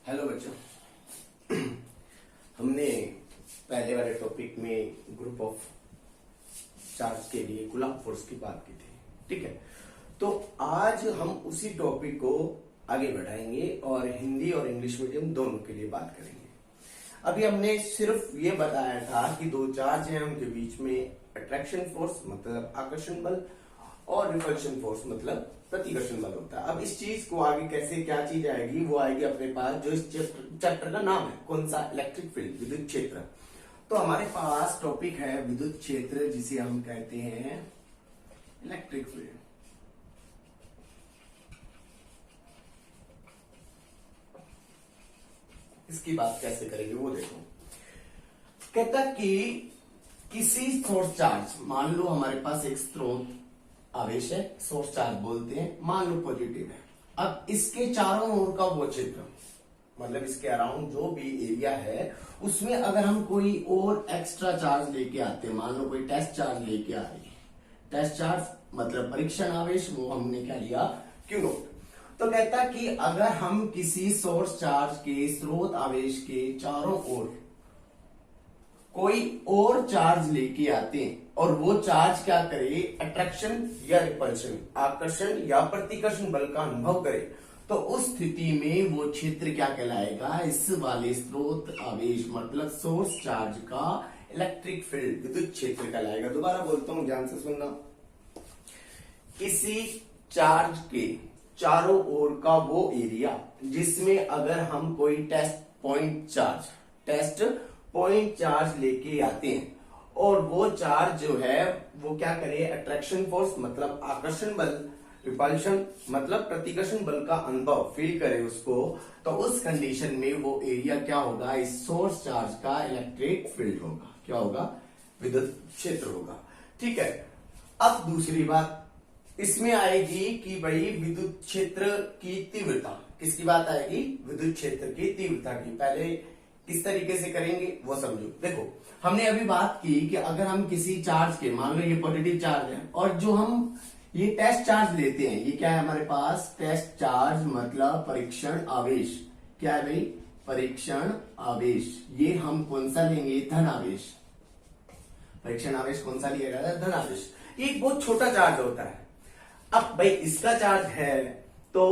Hello बच्चों। हमने पहले वाले टॉपिक में ग्रुप ऑफ चार्ज के लिए कूलम्ब फोर्स की बात की थी, ठीक है। तो आज हम उसी टॉपिक को आगे बढ़ाएंगे और हिंदी और इंग्लिश मीडियम दोनों के लिए बात करेंगे। अभी हमने सिर्फ ये बताया था कि दो चार्ज हैं, उनके बीच में अट्रैक्शन फोर्स मतलब आकर्षण बल और रिपल्शन फोर्स मतलब प्रतिकर्षण बल होता है। अब इस चीज को आगे कैसे क्या चीज आएगी, वो आएगी अपने पास जो इस चैप्टर का नाम है, कौन सा, इलेक्ट्रिक फील्ड, विद्युत क्षेत्र। तो हमारे पास टॉपिक है विद्युत क्षेत्र, जिसे हम कहते हैं इलेक्ट्रिक फील्ड। इसकी बात कैसे करेंगे वो देखो। कहता कि किसी सोर्स चार्ज, मान लो हमारे पास एक स्रोत आवेश है, सोर्स चार्ज बोलते हैं, मान लो पॉजिटिव है। अब इसके चारों ओर का वो क्षेत्र मतलब इसके अराउंड जो भी एरिया है उसमें अगर हम कोई और एक्स्ट्रा चार्ज लेके आते हैं, मान लो कोई टेस्ट चार्ज लेके आ रही है, टेस्ट चार्ज मतलब परीक्षण आवेश, वो हमने क्या लिया, क्यू नॉट। तो कहता कि अगर हम किसी सोर्स चार्ज के स्रोत आवेश के चारों ओर कोई और चार्ज लेके आते हैं और वो चार्ज क्या करे, अट्रैक्शन या रिपल्शन, आकर्षण या प्रतिकर्षण बल का अनुभव करे, तो उस स्थिति में वो क्षेत्र क्या कहलाएगा, इस वाले स्रोत आवेश मतलब सोर्स चार्ज का इलेक्ट्रिक फील्ड, विद्युत क्षेत्र कहलाएगा। दोबारा बोलता हूं, ध्यान से सुनना। किसी चार्ज के चारों ओर का वो एरिया जिसमें अगर हम कोई टेस्ट पॉइंट चार्ज लेके आते हैं और वो चार्ज जो है वो क्या करे, अट्रैक्शन फोर्स मतलब आकर्षण बल, रिपल्शन मतलब प्रतिकर्षण बल का अनुभव फील करे उसको, तो उस कंडीशन में वो एरिया क्या होगा, इस सोर्स चार्ज का इलेक्ट्रिक फील्ड होगा। क्या होगा, विद्युत क्षेत्र होगा, ठीक है। अब दूसरी बात इसमें आएगी कि भाई विद्युत क्षेत्र की तीव्रता, किसकी बात आएगी, विद्युत क्षेत्र की तीव्रता की। पहले किस तरीके से करेंगे वो समझो। देखो हमने अभी बात की कि अगर हम किसी चार्ज के, मान लो ये पॉजिटिव चार्ज है और जो हम ये टेस्ट चार्ज लेते हैं, ये क्या है हमारे पास, टेस्ट चार्ज मतलब परीक्षण आवेश। क्या है भाई, परीक्षण आवेश। ये हम कौन सा लेंगे, धन आवेश। परीक्षण आवेश कौन सा लिया जाता है, धन आवेश। ये बहुत छोटा चार्ज होता है। अब भाई इसका चार्ज है तो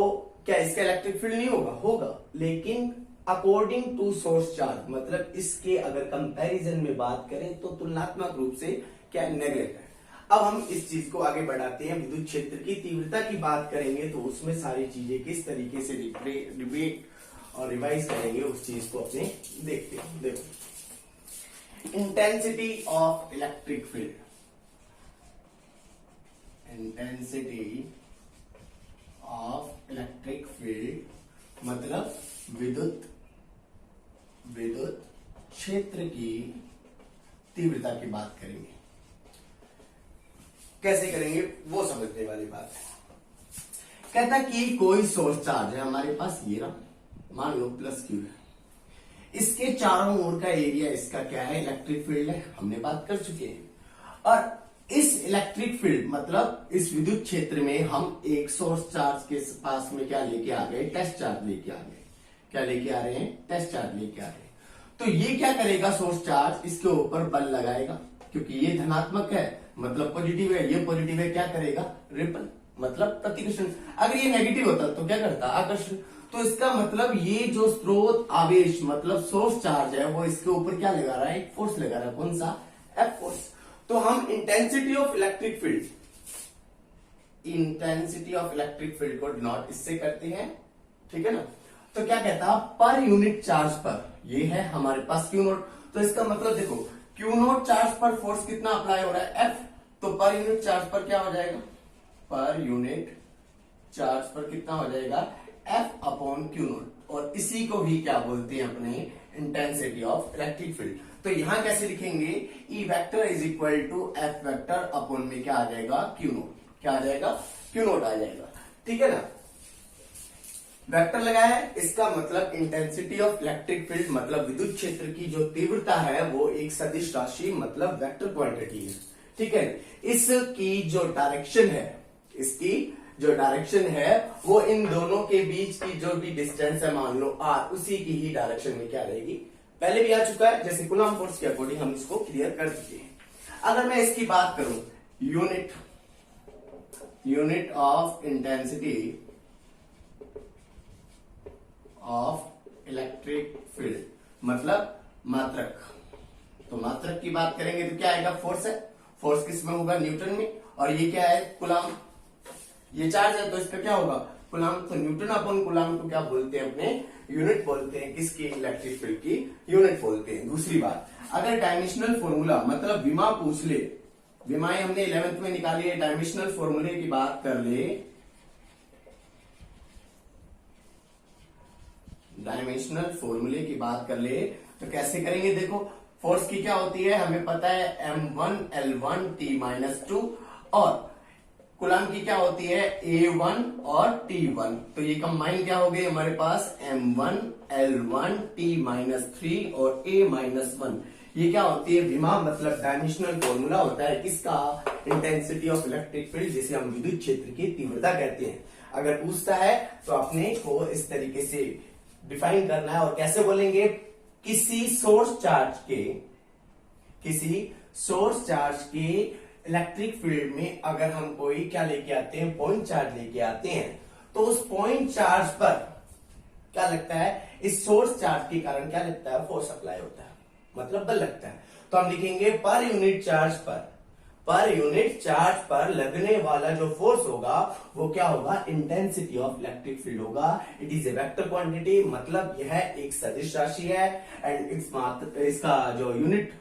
क्या इसका इलेक्ट्रिक फील्ड नहीं होगा, होगा, लेकिन अकॉर्डिंग टू सोर्स चार्ज मतलब इसके अगर कंपैरिजन में बात करें तो तुलनात्मक रूप से क्या, नेगलेक्ट है। अब हम इस चीज को आगे बढ़ाते हैं, विद्युत क्षेत्र की तीव्रता की बात करेंगे तो उसमें सारी चीजें किस तरीके से रिपीट और रिवाइज करेंगे उस चीज को अपने देखते हैं। देखो intensity of electric field, intensity of electric field मतलब विद्युत क्षेत्र की तीव्रता की बात करेंगे। कैसे करेंगे वो समझने वाली बात है। कहता कि कोई सोर्स चार्ज है हमारे पास, ये रहा, मान लो प्लस क्यू है, इसके चारों ओर का एरिया इसका क्या है, इलेक्ट्रिक फील्ड है, हमने बात कर चुके हैं। और इस इलेक्ट्रिक फील्ड मतलब इस विद्युत क्षेत्र में हम एक सोर्स चार्ज के पास में क्या लेके आ गए, टेस्ट चार्ज लेके आ गए। क्या लेके आ रहे हैं, टेस्ट चार्ज लेके आ रहे हैं। तो ये क्या करेगा, सोर्स चार्ज इसके ऊपर बल लगाएगा, क्योंकि ये धनात्मक है मतलब पॉजिटिव है, ये पॉजिटिव है, क्या करेगा, रिपल मतलब प्रतिकर्षण। अगर ये नेगेटिव होता तो क्या करता, आकर्षण। तो इसका मतलब ये जो स्रोत आवेश मतलब सोर्स चार्ज है वो इसके ऊपर क्या लगा रहा है, एक फोर्स लगा रहा है, कौन सा, एफ फोर्स। तो हम intensity of electric field, intensity of electric field को डिनोट इससे करते हैं, ठीक है ना। तो क्या कहता, पर यूनिट चार्ज पर, ये है हमारे पास क्यू नॉट। तो इसका मतलब देखो क्यू नॉट चार्ज पर फोर्स कितना अप्लाई हो रहा है, एफ। तो पर यूनिट चार्ज पर क्या हो जाएगा, पर यूनिट चार्ज पर कितना हो जाएगा, एफ अपॉन क्यू नॉट। और इसी को ही क्या बोलते हैं अपने, इंटेंसिटी ऑफ इलेक्ट्रिक फील्ड। तो यहां कैसे लिखेंगे, E vector is equal to F vector upon में क्या आ जाएगा, क्यू नॉट। क्या आ जाएगा, क्यू नॉट आ जाएगा, ठीक है ना। वेक्टर लगाया है, इसका मतलब इंटेंसिटी ऑफ इलेक्ट्रिक फील्ड मतलब विद्युत क्षेत्र की जो तीव्रता है वो एक सदिश राशि मतलब वेक्टर क्वांटिटी है, ठीक है। इसकी जो डायरेक्शन है, इसकी जो डायरेक्शन है वो इन दोनों के बीच की जो भी डिस्टेंस है मान लो r, उसी की ही डायरेक्शन में क्या रहेगी, पहले भी आ चुका है। जैसे कूलम्ब फोर्स के अकॉर्डिंग हम इसको क्लियर कर चुके हैं। अगर मैं इसकी बात करूं, unit of intensity of electric field मतलब मात्रक, तो मात्रक की बात करेंगे तो क्या आएगा, फोर्स है। फोर्स किस में होगा, न्यूटन में। और ये क्या है, कूलम्ब, ये चार्ज है तो इसका क्या होगा, कूलम्ब। तो न्यूटन अपॉन कूलम्ब को क्या बोलते हैं, अपने यूनिट बोलते हैं, किसकी, इलेक्ट्रिक फील्ड की यूनिट बोलते हैं। दूसरी बात, अगर डायमेंशनल फॉर्मूला मतलब विमा पूछ ले, विमाएं हमने 11th में निकाली है, डायमेंशनल फॉर्मूले की बात कर ले, डायमेंशनल फॉर्मूले की बात कर ले तो कैसे करेंगे, देखो फोर्स की क्या होती है हमें पता है, m1L1T-2 और कूलम्ब की क्या होती है, A1 और T1। तो ये कंबाइन क्या हो गए हमारे पास, m1L1T-3 और A-1। ये क्या होती है, विमा मतलब डायमेंशनल फॉर्मूला होता है किसका, इंटेंसिटी ऑफ इलेक्ट्रिक फील्ड, जिसे हम विद्युत क्षेत्र की तीव्रता कहते हैं। अगर पूछता है तो अपने को इस तरीके से डिफाइन करना है। और कैसे बोलेंगे, किसी सोर्स चार्ज के इलेक्ट्रिक फील्ड में अगर हम कोई क्या लेके आते हैं, पॉइंट चार्ज लेके आते हैं, तो उस पॉइंट चार्ज पर क्या लगता है, इस सोर्स चार्ज के कारण क्या लगता है, फोर्स अप्लाई होता है, मतलब बल लगता है। तो हम लिखेंगे पर यूनिट चार्ज पर लगने वाला जो फोर्स होगा वो क्या होगा, इंटेंसिटी ऑफ इलेक्ट्रिक फील्ड होगा। It is a vector quantity, मतलब यह एक सदिश राशि है। एंड इसका जो यूनिट,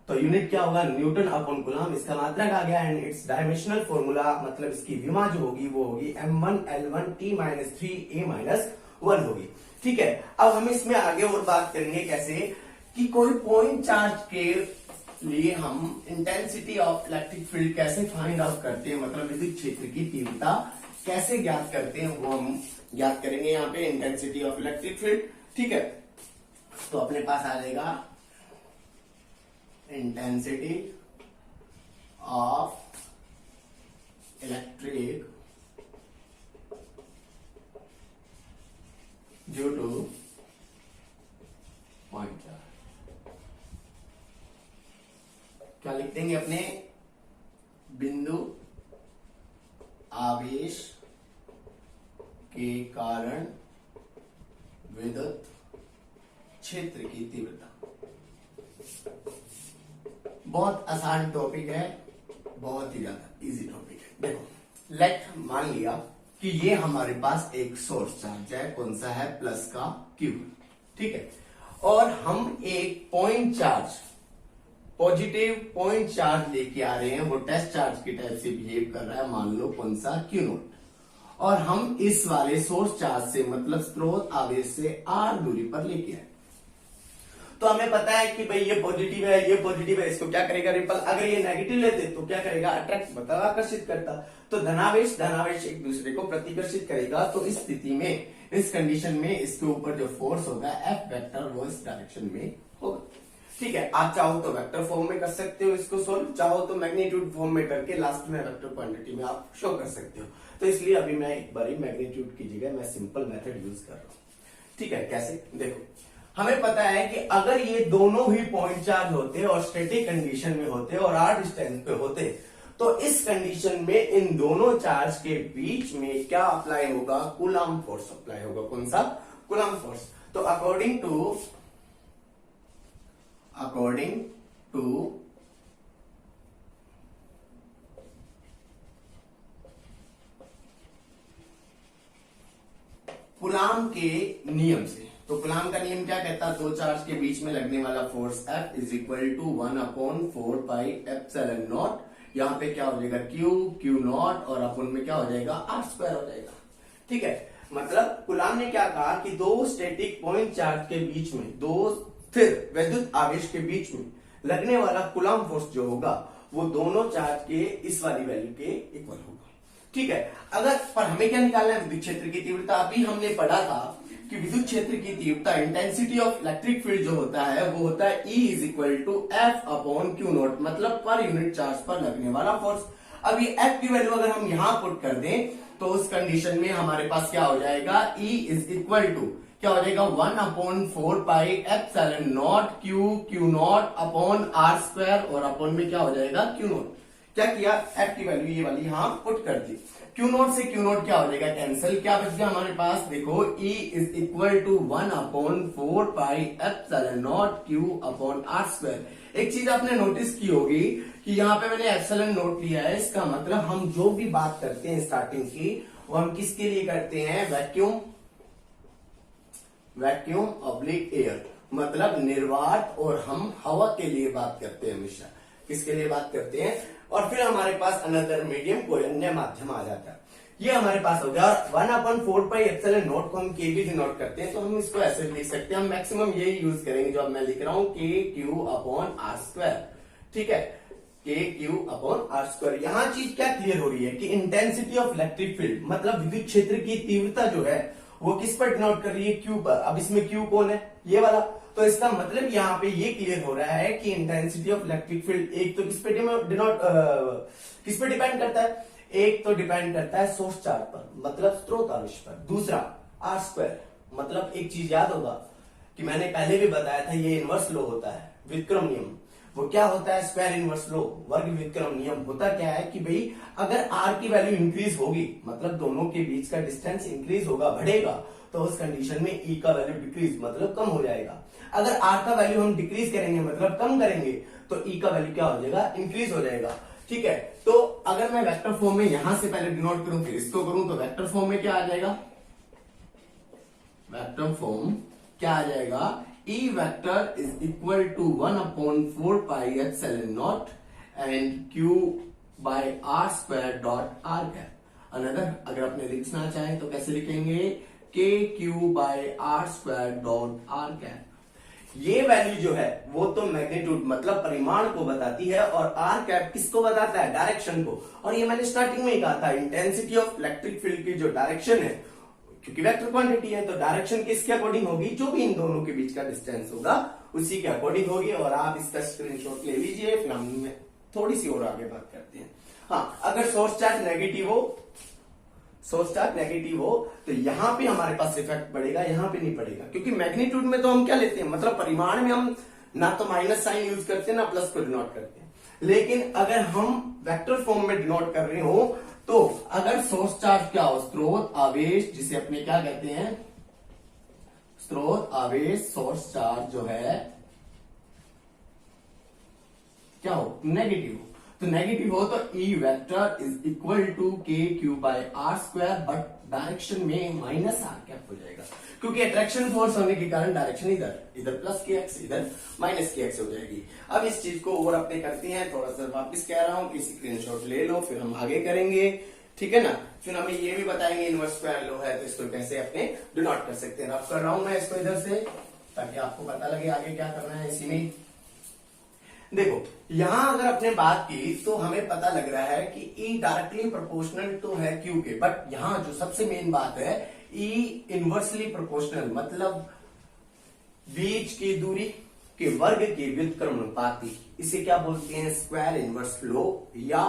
तो यूनिट क्या होगा, न्यूटन अपॉन कूलम्ब, इसका मात्रक आ गया। एंड इट्स डायमेंशनल फॉर्मूला मतलब इसकी विमा जो होगी वो होगी m1L1T-3A-1 होगी। ठीक है, अब हम इसमें आगे और बात करेंगे कैसे, कि कोई पॉइंट चार्ज के लिए हम इंटेंसिटी ऑफ इलेक्ट्रिक फील्ड कैसे फाइंड आउट करते हैं, मतलब विद्युत क्षेत्र की तीव्रता कैसे ज्ञात करते हैं, वो हम ज्ञात करेंगे यहाँ पे, इंटेंसिटी ऑफ इलेक्ट्रिक फील्ड। ठीक है, तो अपने पास आ जाएगा intensity of electric due two point charge, क्या लिख देंगे अपने, बिंदु आवेश के कारण विद्युत क्षेत्र की तीव्रता। बहुत आसान टॉपिक है, बहुत ही ज्यादा इजी टॉपिक है। देखो, लेट मान लिया कि ये हमारे पास एक सोर्स चार्ज है, कौन सा है, प्लस का क्यू, ठीक है, और हम एक point charge, positive point charge लेके आ रहे हैं, वो टेस्ट चार्ज की टाइप से बिहेव कर रहा है, मान लो कौन सा, क्यू नोट। और हम इस वाले सोर्स चार्ज से मतलब स्रोत आवेश से r दूरी पर लेके आए, तो हमें पता है कि भाई ये पॉजिटिव है, ये पॉजिटिव है, इसको क्या करेगा, रिपल। अगर ये नेगेटिव लेते तो क्या करेगा, अट्रैक्ट, मतलब आकर्षित करता। तो धनावेश एक दूसरे को प्रतिकर्षित करेगा। तो इस स्थिति में, इस कंडीशन में इसके ऊपर जो फोर्स होगा F वेक्टर, वो इस डायरेक्शन में होगा। ठीक है, आप चाहो तो वेक्टर फॉर्म में कर सकते हो इसको सोल्व, चाहो तो मैग्नीट्यूड फॉर्म में करके लास्ट में वेक्टर क्वांटिटी में आप शो कर सकते हो। तो इसलिए अभी मैं एक बारी मैग्नीट्यूड की जगह मैं सिंपल मेथड यूज कर रहा हूं। ठीक है, कैसे, देखो, हमें पता है कि अगर ये दोनों ही पॉइंट चार्ज होते और स्टैटिक कंडीशन में होते और r डिस्टेंस पे होते, तो इस कंडीशन में इन दोनों चार्ज के बीच में क्या अप्लाई होगा, कूलम्ब फोर्स अप्लाई होगा। कौन सा, कूलम्ब फोर्स। तो अकॉर्डिंग टू कूलम्ब के नियम से, तो कूलम्ब का नियम क्या कहता है, दो चार्ज के बीच में लगने वाला force F is equal to 1/4πε0। यहाँ पे क्या हो जाएगा, क्यू नॉट, और अपन में क्या हो जाएगा, r² हो जाएगा। ठीक है, मतलब कूलम्ब ने क्या कहा कि दो स्टैटिक पॉइंट चार्ज के बीच में, दो स्थिर विद्युत आवेश के बीच में लगने वाला कूलम्ब फोर्स जो होगा वो दोनों चार्ज के इस वाली वैल्यू के इक्वल होगा। ठीक है, अगर पर हमें क्या निकालना है, विद्युत क्षेत्र की तीव्रता। अभी हमने पढ़ा था कि विद्युत क्षेत्र की तीव्रता, इंटेंसिटी ऑफ इलेक्ट्रिक फील्ड जो होता है वो होता है E is equal to F upon Q not, मतलब पर यूनिट चार्ज पर लगने वाला फोर्स। अब ये एफ की वैल्यू अगर हम यहां पुट कर दें तो उस कंडीशन में हमारे पास क्या हो जाएगा, E इज इक्वल टू क्या हो जाएगा 1/4 pi epsilon not Q not upon R square और अपॉन में क्या हो जाएगा क्यू नॉट। क्या किया, एफ की वैल्यू ये वाली यहां पुट कर दी, क्यू नॉट से क्यू नॉट क्या हो जाएगा कैंसिल, क्या बच गया हमारे पास, देखो E is equal to 1/4 pi epsilon not Q upon R square. एक चीज आपने नोटिस की होगी कि यहाँ पे मैंने एप्सिलॉन नोट लिया है, इसका मतलब हम जो भी बात करते हैं स्टार्टिंग की वो हम किसके लिए करते हैं, वैक्यूम ऑब्लिक एयर, मतलब निर्वात और हम हवा के लिए बात करते हैं, हमेशा किसके लिए बात करते हैं। और फिर हमारे पास अनदर मीडियम कोई अन्य माध्यम आ जाता है, ये हमारे पास हो गया। और 1/4 पाई एप्सिलॉन नॉट को हम के भी डिनोट करते हैं, तो हम इसको ऐसे लिख सकते हैं, हम मैक्सिमम यही यूज करेंगे जो अब मैं लिख रहा हूं, के क्यू अपॉन आर स्क्वायर, ठीक है, के क्यू अपॉन आर स्क्वायर। यहां चीज क्या क्लियर हो रही है कि इंटेंसिटी ऑफ इलेक्ट्रिक फील्ड मतलब विद्युत क्षेत्र की तीव्रता जो है वो किस पर डिनोट कर रही है, क्यू पर। अब इसमें क्यू कौन है, ये वाला, तो इसका मतलब यहाँ पे ये क्लियर हो रहा है कि इंटेंसिटी ऑफ इलेक्ट्रिक फील्ड एक तो किस पे डिनोट किस पे डिपेंड करता है, एक तो डिपेंड करता है सोर्स चार्ज पर मतलब स्रोत आवेश पर, दूसरा आर स्क्वायर मतलब एक चीज याद होगा कि मैंने पहले भी बताया था ये इनवर्स लो होता है, व्युत्क्रम नियम। वो क्या होता है, स्क्वायर इनवर्स लो, वर्ग व्युत्क्रम नियम। होता क्या है कि भाई अगर आर की वैल्यू इंक्रीज होगी मतलब दोनों के बीच का डिस्टेंस इंक्रीज होगा, बढ़ेगा, तो उस कंडीशन में ई का वैल्यू डिक्रीज मतलब कम हो जाएगा। अगर आर का वैल्यू हम डिक्रीज करेंगे मतलब कम करेंगे तो ई का वैल्यू क्या हो जाएगा, इंक्रीज हो जाएगा, ठीक है। तो अगर मैं वेक्टर फॉर्म में यहां से पहले डिनोट करूं फिर इसको करूं तो वेक्टर फॉर्म में क्या आ जाएगा, वेक्टर फॉर्म क्या आ जाएगा, E vector is equal to 1/4 pi epsilon not and Q by are square dot R cap. Another अगर अपने लिखना चाहें तो कैसे लिखेंगे, K Q by are square dot R cap. ये वैल्यू जो है वो तो मैग्नीट्यूड मतलब परिमाण को बताती है और आर कैप किसको बताता है, डायरेक्शन को। और ये मैंने स्टार्टिंग में ही कहा था, इंटेंसिटी ऑफ इलेक्ट्रिक फील्ड की जो डायरेक्शन है, क्योंकि वेक्टर क्वांटिटी है तो डायरेक्शन किसके अकॉर्डिंग होगी, जो भी इन दोनों के बीच का डिस्टेंस होगा उसी के अकॉर्डिंग होगी। और आप इसका स्क्रीनशॉट ले लीजिए, फिर हम थोड़ी सी और आगे बात करते हैं। हाँ, अगर सोर्स चार्ज नेगेटिव हो तो यहां पे हमारे पास इफेक्ट पड़ेगा, यहां पे नहीं पड़ेगा, क्योंकि मैग्नीट्यूड में तो हम क्या लेते हैं, मतलब परिमाण में हम ना तो माइनस साइन यूज करते हैं ना प्लस को डिनोट करते हैं। लेकिन अगर हम वेक्टर फॉर्म में डिनोट कर रहे हो तो अगर सोर्स चार्ज क्या हो, स्रोत आवेश, जिसे अपने क्या कहते हैं, स्रोत आवेश, सोर्स चार्ज जो है क्या हो, नेगेटिव हो, तो नेगेटिव हो तो E vector is equal to k Q by are square, but direction में माइनस आर कैप हो जाएगा, क्योंकि अट्रैक्शन फोर्स होने के कारण डायरेक्शन इधर प्लस के एक्स, इधर माइनस के एक्स हो जाएगी। अब इस चीज को और अपने करते हैं, थोड़ा सा वापस कह रहा हूं कि स्क्रीनशॉट ले लो, फिर हम आगे करेंगे, ठीक है ना। फिर हमें ये भी बताएंगे इनवर्स स्क्वायर लो है तो इसको कैसे अपने डिनोट कर सकते हैं। रफ कर रहा हूं मैं इसको इधर से ताकि आपको पता लगे आगे क्या करना है। इसी में देखो, यहां अगर आपने बात की तो हमें पता लग रहा है कि E डायरेक्टली प्रोपोर्शनल तो है Q के, बट यहां जो सबसे मेन बात है E इनवर्सली प्रोपोर्शनल मतलब बीच की दूरी के वर्ग के व्युत्क्रमानुपाती, इसे क्या बोलते हैं, स्क्वायर इनवर्स लो या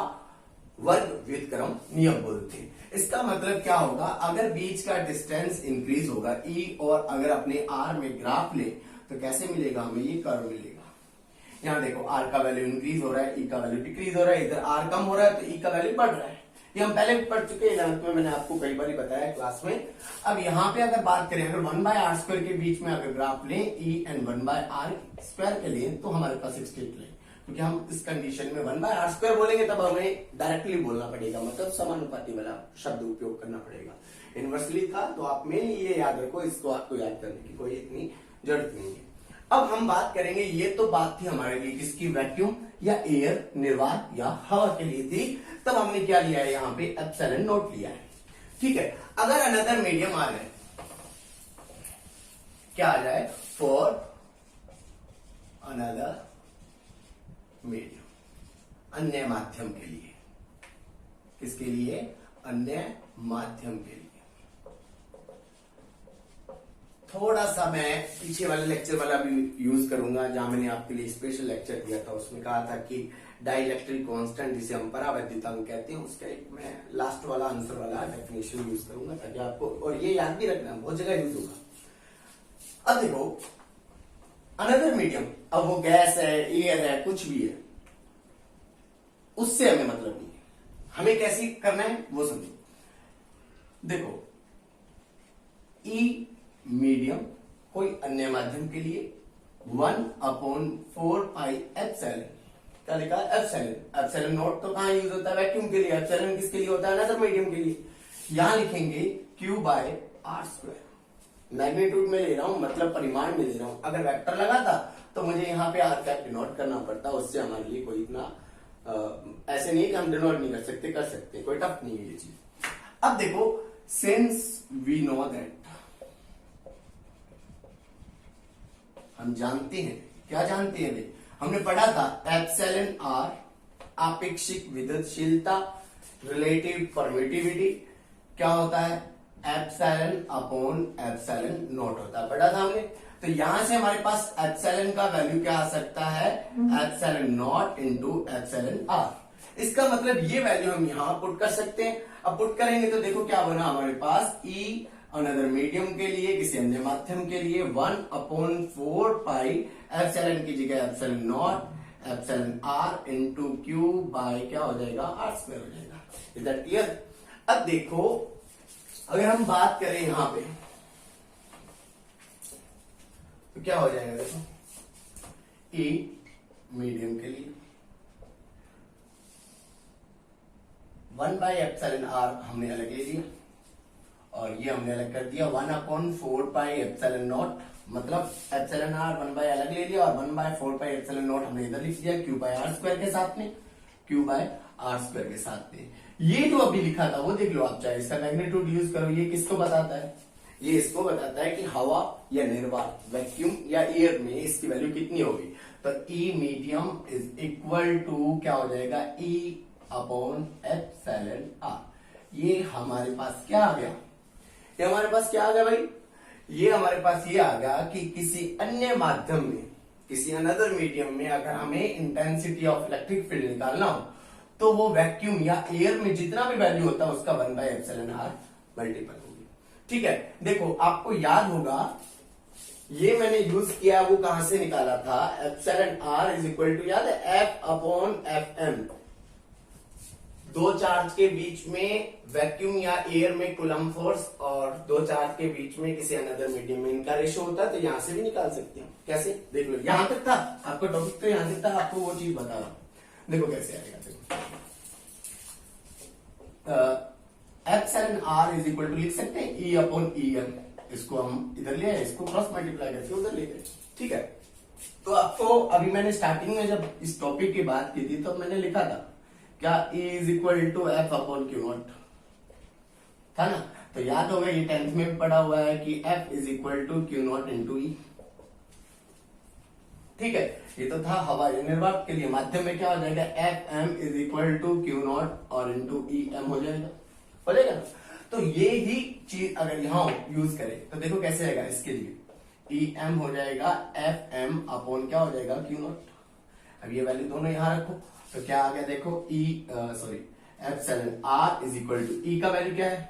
वर्ग व्युत्क्रम नियम बोलते हैं। इसका मतलब क्या होगा, अगर बीच का डिस्टेंस इंक्रीज होगा E और अगर अपने R में ग्राफ ले तो कैसे मिलेगा हमें, ये कर्व मिलेगा। यहाँ देखो R का वैल्यू इंक्रीज हो रहा है, E का वैल्यू डिक्रीज हो रहा है, इधर R कम हो रहा है तो E का वैल्यू बढ़ रहा है। ये हम पहले भी पढ़ चुके हैं, 11th में मैंने आपको कई बार बताया क्लास में। अब यहाँ पे अगर बात करें, अगर 1/r² के बीच में अगर ग्राफ लें E एंड 1/r² के लिए तो हमारे पास एक स्ट्रेट लाइन, क्योंकि हम इस कंडीशन में 1/r² बोलेंगे तब हमें डायरेक्टली बोलना पड़ेगा, मतलब समानुपाती वाला शब्द उपयोग करना पड़ेगा। इनवर्सली था तो आप मेनली ये याद रखो, इसको आपको याद करने की कोई इतनी जरूरत नहीं है। अब हम बात करेंगे, ये तो बात थी हमारे लिए किसकी, वैक्यूम या एयर, निर्वात या हवा के लिए थी। तब हमने क्या लिया है, यहाँ पे एप्सिलॉन नॉट लिया है, ठीक है। अगर अनदर मीडियम आ जाए, क्या आ जाए, फॉर अनदर मीडियम, अन्य माध्यम के लिए, किसके लिए, अन्य माध्यम के लिए। थोड़ा सा मैं पीछे वाले लेक्चर वाला भी यूज करूंगा, जहां मैंने आपके लिए स्पेशल लेक्चर दिया था। उसमें कहा था कि डाइलेक्ट्रिक कांस्टेंट जिसे हम परावैद्युतांक कहते हैं, उसका एक मैं लास्ट वाला आंसर वाला डेफिनेशन यूज करूंगा, ताकि आपको, और ये याद भी रखना, बहुत जगह यूज होगा। अब देखो अनदर मीडियम, अब वो गैस है, एयर है, कुछ भी है, उससे हमें मतलब नहीं है। हमें कैसे करना है वो समझो। देखो ई मीडियम कोई अन्य माध्यम के लिए 1/4 पाई एप्सिलॉन, क्या लिखा है एप्सिलॉन। एप्सिलॉन नॉट तो कहां यूज होता है, वैक्यूम के लिए। एप्सिलॉन किसके लिए होता है, अनदर मीडियम के लिए। यहां लिखेंगे Q/r²। मैग्नीट्यूड में ले रहा हूं, मतलब परिमाण में ले रहा हूं। अगर वेक्टर लगाता तो मुझे यहाँ पे आर कैप डिनोट करना पड़ता, उससे हमारे लिए कोई इतना ऐसे नहीं है कि हम डिनोट नहीं कर सकते, कर सकते हैं, कोई टफ नहीं है ये चीज। अब देखो, सिंस वी नो दैट, हम जानते हैं, क्या जानते हैं भाई, हमने पढ़ा था एप्सिलॉन आर आपेक्षिक विद्युतशीलता, रिलेटिव परमिटिविटी क्या होता है, एप्सिलॉन अपॉन एप्सिलॉन नॉट होता है, पढ़ा था हमने। तो यहां से हमारे पास एप्सिलॉन का वैल्यू क्या आ सकता है, epsilon not into epsilon R. इसका मतलब ये वैल्यू हम यहां पुट कर सकते हैं। अब पुट करेंगे तो देखो क्या बना हमारे पास, ई अनदर मीडियम के लिए, किसी अन्य माध्यम के लिए 1/4 पाई एप्सिलॉन की जगह epsilon not epsilon R into Q by क्या हो जाएगा, r² हो जाएगा। Is that clear. अब देखो अगर हम बात करें यहां पे तो क्या हो जाएगा, देखो ई मीडियम के लिए 1/εr हमने अलग ले लिया, और ये हमने अलग कर दिया 1/4 पाई एप्सिलॉन नॉट, मतलब एप्सिलॉन आर 1 अलग ले लिया, और 1/4 पाई एप्सिलॉन नॉट हमने इधर लिख दिया Q/r² के साथ में, Q/r² के साथ में। ये जो अभी लिखा था वो देख लो आप, चाहे इसका मैग्नीट्यूड यूज करो। ये किसको बताता है, ये इसको बताता है कि हवा या निर्वात, वैक्यूम या एयर में इसकी वैल्यू कितनी होगी। तो E medium is equal to क्या हो जाएगा, ई अपॉन एप्सिलॉन आर। ये हमारे पास क्या आ गया, ये हमारे पास क्या आ गया भाई, ये हमारे पास ये आ गया कि किसी अन्य माध्यम में, किसी अनदर मीडियम में अगर हमें इंटेंसिटी ऑफ इलेक्ट्रिक फील्ड निकालना हो, तो वो वैक्यूम या एयर में जितना भी वैल्यू होता है उसका 1/εr मल्टीपल होगी। ठीक है, देखो आपको याद होगा ये मैंने यूज किया, वो कहां से निकाला था, epsilon are is equal to, याद है, F/Fm। दो चार्ज के बीच में वैक्यूम या एयर में कूलम फोर्स, और दो चार्ज के बीच में किसी अनदर मीडियम में इनका रेशो होता है। तो यहां से भी निकाल सकते हैं, कैसे देख लो, यहां तक था आपका टॉपिक, तो यहां तक था, आपको वो चीज बता रहा हूं। देखो कैसे आएगा, देखो epsilon are is equal to लिख सकते हैं ई अपॉन ई एम। इसको हम इधर ले आए, इसको क्रॉस मल्टीप्लाई करके उधर ले गए। ठीक है, तो आपको अभी मैंने स्टार्टिंग में जब इस टॉपिक की बात की थी तो मैंने लिखा था क्या, E is equal to F/Q0 था ना। तो याद होगा, ये 10th में भी पढ़ा हुआ है कि F is equal to Q0 into E. ठीक है, ये तो था हवा या निर्वात के लिए। माध्यम में क्या हो जाएगा, Fm is equal to Q0 और इंटू EM हो जाएगा, हो जाएगा ना। तो ये ही चीज अगर यहां यूज करें तो देखो कैसे आएगा, इसके लिए EM हो जाएगा Fm अपॉन क्या हो जाएगा, Q0। अब ये वैल्यू दोनों यहां रखो, तो क्या आ गया, देखो epsilon are is equal to, E का वैल्यू क्या है,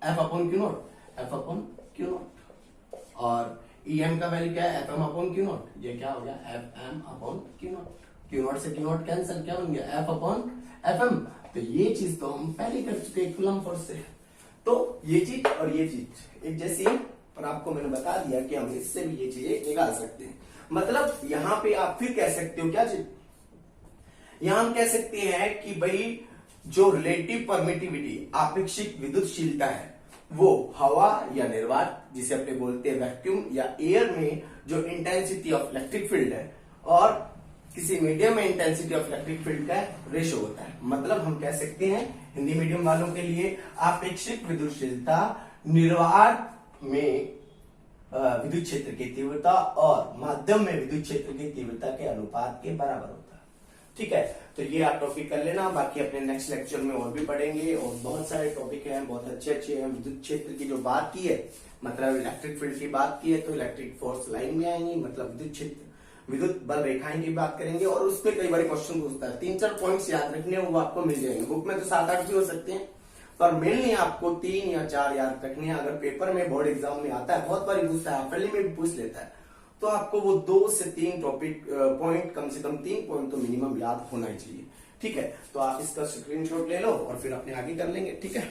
F/Q0, F/Q0, और EM का वैल्यू क्या है, Fm/Q0। ये क्या हो गया, Fm/Q0। Q0 से Q0 कैंसिल, क्या बन गया, F/Fm। तो ये चीज तो हम पहले कर चुके हैं कूलम फोर्स से। तो ये चीज और ये चीज एक जैसी है, पर आपको मैंने बता दिया कि हम इससे भी ये चीजें निकाल सकते हैं। मतलब यहां पे आप फिर कह सकते हो क्या चीज, यहां हम कह सकते हैं कि भाई जो रिलेटिव परमिटिविटी, आपेक्षिक विद्युतशीलता है, वो हवा या निर्वात, जिसे अपने बोलते हैं वैक्यूम या एयर में जो इंटेंसिटी ऑफ इलेक्ट्रिक फील्ड है, और किसी मीडियम में इंटेंसिटी ऑफ इलेक्ट्रिक फील्ड का रेशो होता है। मतलब हम कह सकते हैं हिंदी मीडियम वालों के लिए, आपेक्षिक विद्युतशीलता निर्वात में विद्युत क्षेत्र की तीव्रता और माध्यम में विद्युत क्षेत्र की तीव्रता के अनुपात के बराबर होता है। ठीक है, तो ये आप टॉपिक कर लेना, बाकी अपने नेक्स्ट लेक्चर में और भी पढ़ेंगे, और बहुत सारे टॉपिक हैं, बहुत अच्छे अच्छे हैं। विद्युत क्षेत्र की जो बात की है, मतलब इलेक्ट्रिक फील्ड की बात की है, तो इलेक्ट्रिक फोर्स लाइन में आएंगी, मतलब विद्युत क्षेत्र, विद्युत बल रेखाएं की बात करेंगे, और उस पर कई बार क्वेश्चन पूछता है। 3-4 पॉइंट्स याद रखने वो आपको मिल जाएंगे, बुक में तो 7-8 भी हो सकते हैं, पर मेनली आपको 3 या 4 याद रखने हैं। अगर पेपर में, बोर्ड एग्जाम में आता है, बहुत बार पूछता है, हाफिली में भी पूछ लेता है, तो आपको वो 2 से 3 टॉपिक पॉइंट, कम से कम 3 पॉइंट तो मिनिमम याद होना ही चाहिए। ठीक है, तो आप इसका स्क्रीनशॉट ले लो और फिर अपने आगे कर लेंगे। ठीक है।